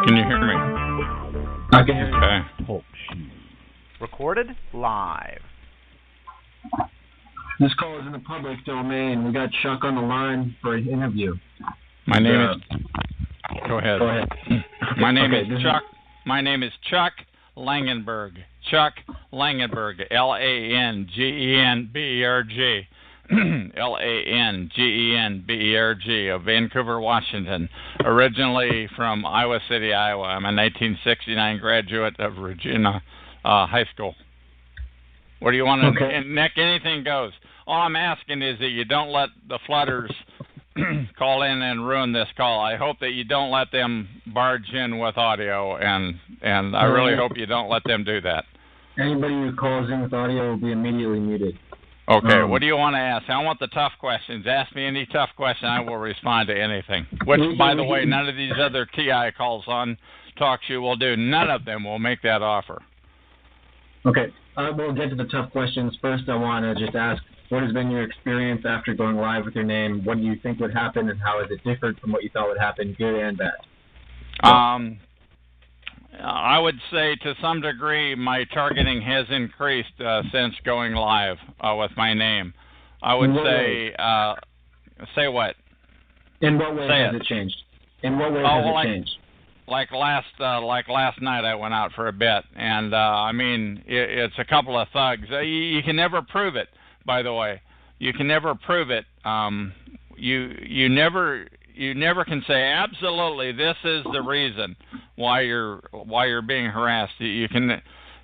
Can you hear me? I can hear you. Okay. Talk recorded live. This call is in the public domain. We got Chuck on the line for an interview. My name is. Go ahead. Go ahead. My name is Chuck. My name is Chuck Langenberg. Chuck Langenberg. Langenberg. Langenberg of Vancouver, Washington. Originally from Iowa City, Iowa. I'm a 1969 graduate of Regina High School. What do you want to... Okay. Nick, anything goes. All I'm asking is that you don't let the flooders call in and ruin this call. I hope that you don't let them barge in with audio, and I really hope you don't let them do that. Anybody who calls in with audio will be immediately muted. Okay, what do you want to ask? I want the tough questions. Ask me any tough question. I will respond to anything. Which, by the way, none of these other TI calls on TalkShoe will do. None of them will make that offer. Okay, we'll get to the tough questions. First, I want to just ask, what has been your experience after going live with your name? What do you think would happen, and how is it different from what you thought would happen, good and bad? I would say to some degree my targeting has increased since going live with my name. I would say what? In what way has it changed? In what way has it changed? Like last night, I went out for a bit, and I mean it's a couple of thugs. You can never prove it, by the way. You can never prove it. You never can say absolutely this is the reason why you're being harassed. You can,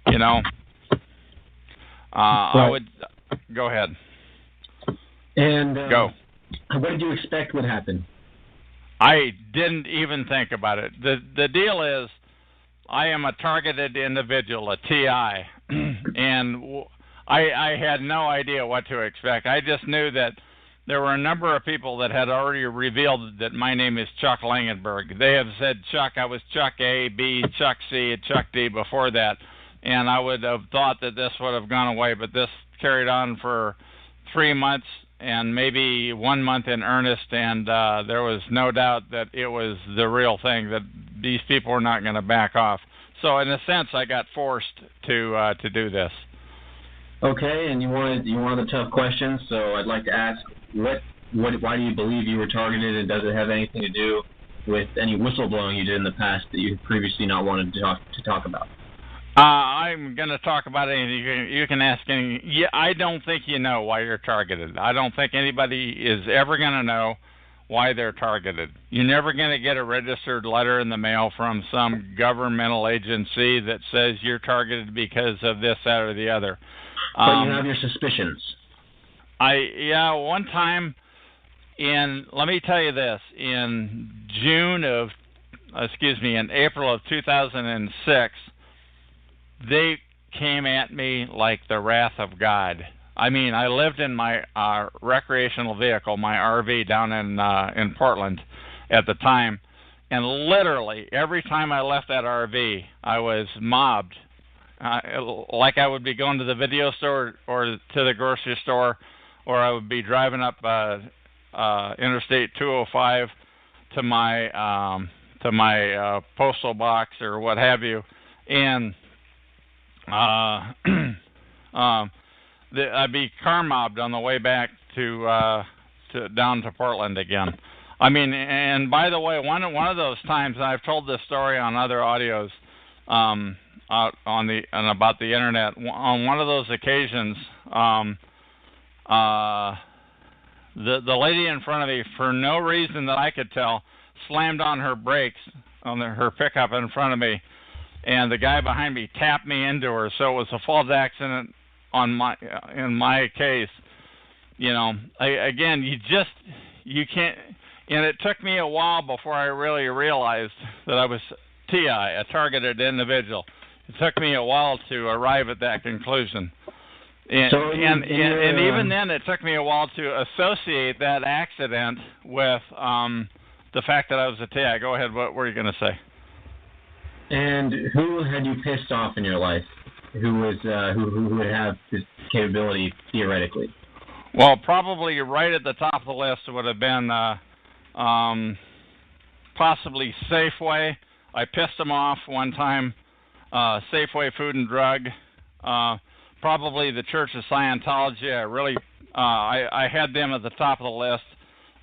right. I would go ahead. And go. What did you expect would happen? I didn't even think about it. The deal is, I am a targeted individual, a TI, and I had no idea what to expect. I just knew that there were a number of people that had already revealed that my name is Chuck Langenberg. They have said Chuck. I was Chuck A, B, Chuck C, and Chuck D before that, and I would have thought that this would have gone away, but this carried on for 3 months and maybe 1 month in earnest, and there was no doubt that it was the real thing, that these people were not going to back off. So in a sense, I got forced to do this. Okay, and you wanted the tough questions, so I'd like to ask, why do you believe you were targeted, and does it have anything to do with any whistleblowing you did in the past that you had previously not wanted to talk about? I'm going to talk about anything. You can ask anything. Yeah, I don't think you know why you're targeted. I don't think anybody is ever going to know why they're targeted. You're never going to get a registered letter in the mail from some governmental agency that says you're targeted because of this, that, or the other. But you have your suspicions. One time let me tell you this, in April of 2006, they came at me like the wrath of God. I mean, I lived in my recreational vehicle, my RV, down in Portland at the time, and literally every time I left that RV, I was mobbed. Like I would be going to the video store or to the grocery store, or I would be driving up Interstate 205 to my postal box or what have you, and I'd be car mobbed on the way back to down to Portland again. I mean, and by the way, one of those times, and I've told this story on other audios, out on and about the internet. On one of those occasions, the lady in front of me, for no reason that I could tell, slammed on her brakes on her pickup in front of me, and the guy behind me tapped me into her. So it was a fault accident in my case. You can't. And it took me a while before I really realized that I was TI, a targeted individual. It took me a while to arrive at that conclusion. And even then, it took me a while to associate that accident with the fact that I was a TI. Go ahead. What were you going to say? And who had you pissed off in your life? Who would have this capability theoretically? Well, probably right at the top of the list would have been possibly Safeway, I pissed them off one time. Safeway Food and Drug, probably the Church of Scientology. I had them at the top of the list.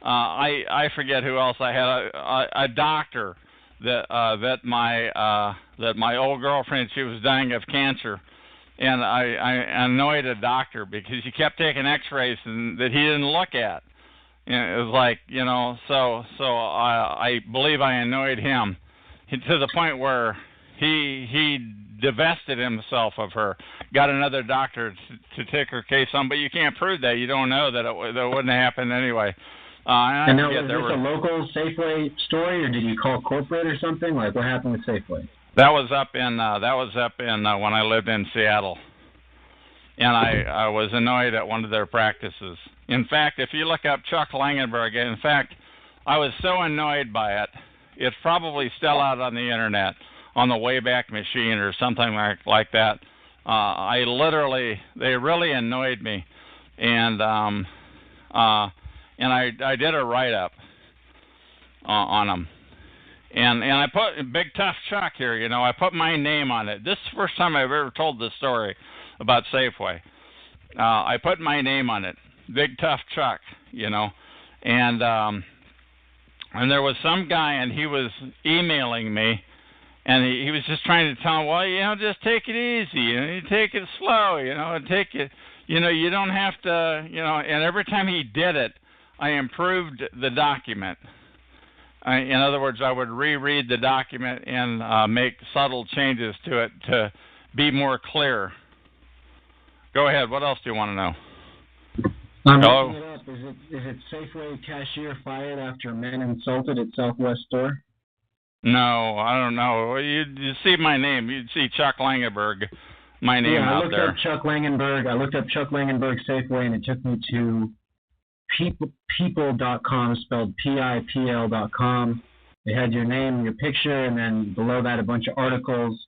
I forget who else I had. A doctor that my old girlfriend, she was dying of cancer, and I annoyed a doctor because he kept taking X-rays that he didn't look at. And it was like, so I believe I annoyed him to the point where he divested himself of her, got another doctor to take her case on, but you can't prove that. You don't know that it wouldn't happen anyway. And now, was this a local Safeway story, or did you call corporate or something? Like, what happened with Safeway? That was up in when I lived in Seattle, and I was annoyed at one of their practices. In fact, if you look up Chuck Langenberg, in fact, I was so annoyed by it. It's probably still out on the internet, on the Wayback Machine or something like that. They really annoyed me, and I did a write-up on them. And I put Big Tough Chuck here, I put my name on it. This is the first time I've ever told this story about Safeway. I put my name on it, Big Tough Chuck, and there was some guy, and he was emailing me, and he was just trying to tell him, well, just take it easy, you take it slow, take it, you don't have to, and every time he did it, I improved the document. In other words, I would reread the document and make subtle changes to it to be more clear. Go ahead. What else do you want to know? I'm looking it up. Is it Safeway cashier fired after man insulted at Southwest store? No, I don't know. You see my name. You'd see Chuck Langenberg, my name out there. I looked up Chuck Langenberg Safeway, and it took me to people.com, spelled PIPL.com. It had your name and your picture, and then below that a bunch of articles.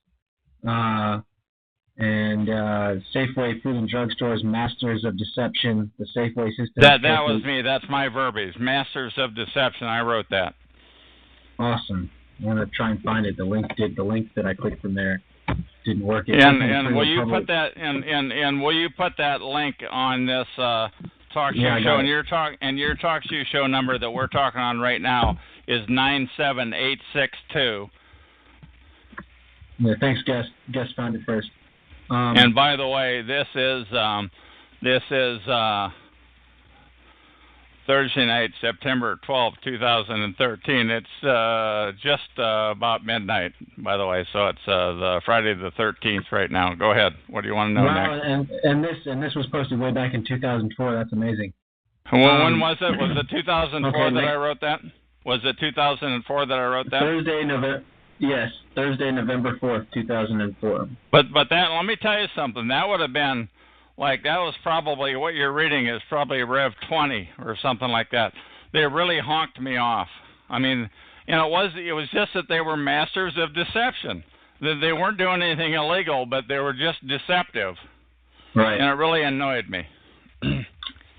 And Safeway Food and Drug Stores, Masters of Deception, the Safeway system. That was me. That's my verbiage. Masters of Deception. I wrote that. Awesome. I'm gonna try and find it. The link that I clicked from there didn't work. And will you put that and will you put that link on this talk show? And your talk show number that we're talking on right now is 97862. Yeah, thanks, Guest found it first. And by the way, this is Thursday night, September 12th, 2013. It's just about midnight, by the way, so it's the Friday the 13th right now. Go ahead. What do you want to know next? And this was posted way back in 2004. That's amazing. Well, when was it? Was it 2004 that I wrote that? Was it 2004 that I wrote that? Thursday, November 4th, 2004. But that, let me tell you something. That would have been, that was probably, what you're reading is probably Rev 20 or something like that. They really honked me off. I mean, and it was just that they were masters of deception. They weren't doing anything illegal, but they were just deceptive. Right. And it really annoyed me.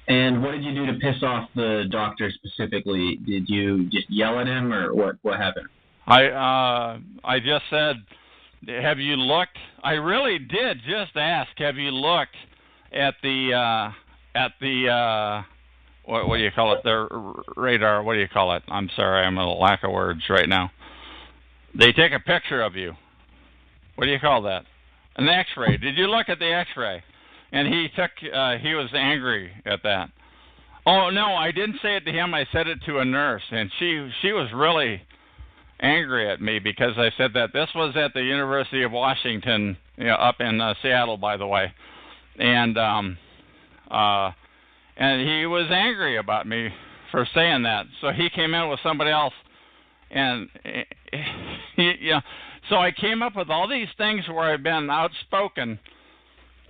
And what did you do to piss off the doctor specifically? Did you just yell at him, or what happened? I just said, have you looked? I really did just ask, have you looked at the what do you call it? The radar. What do you call it? I'm sorry, I'm at a lack of words right now. They take a picture of you. What do you call that? An X-ray. Did you look at the X-ray? And he was angry at that. Oh no, I didn't say it to him. I said it to a nurse, and she was really angry at me because I said that. This was at the University of Washington, up in Seattle, by the way, and he was angry about me for saying that. So he came in with somebody else, and so I came up with all these things where I've been outspoken,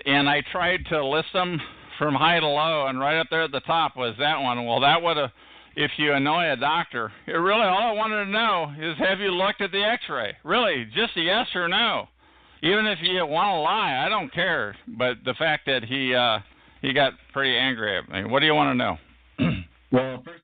and I tried to list them from high to low, and right up there at the top was that one. Well, that would have. If you annoy a doctor, all I wanted to know is, have you looked at the X-ray? Really, just a yes or no. Even if you want to lie, I don't care. But the fact that he got pretty angry at me. What do you want to know? Well, first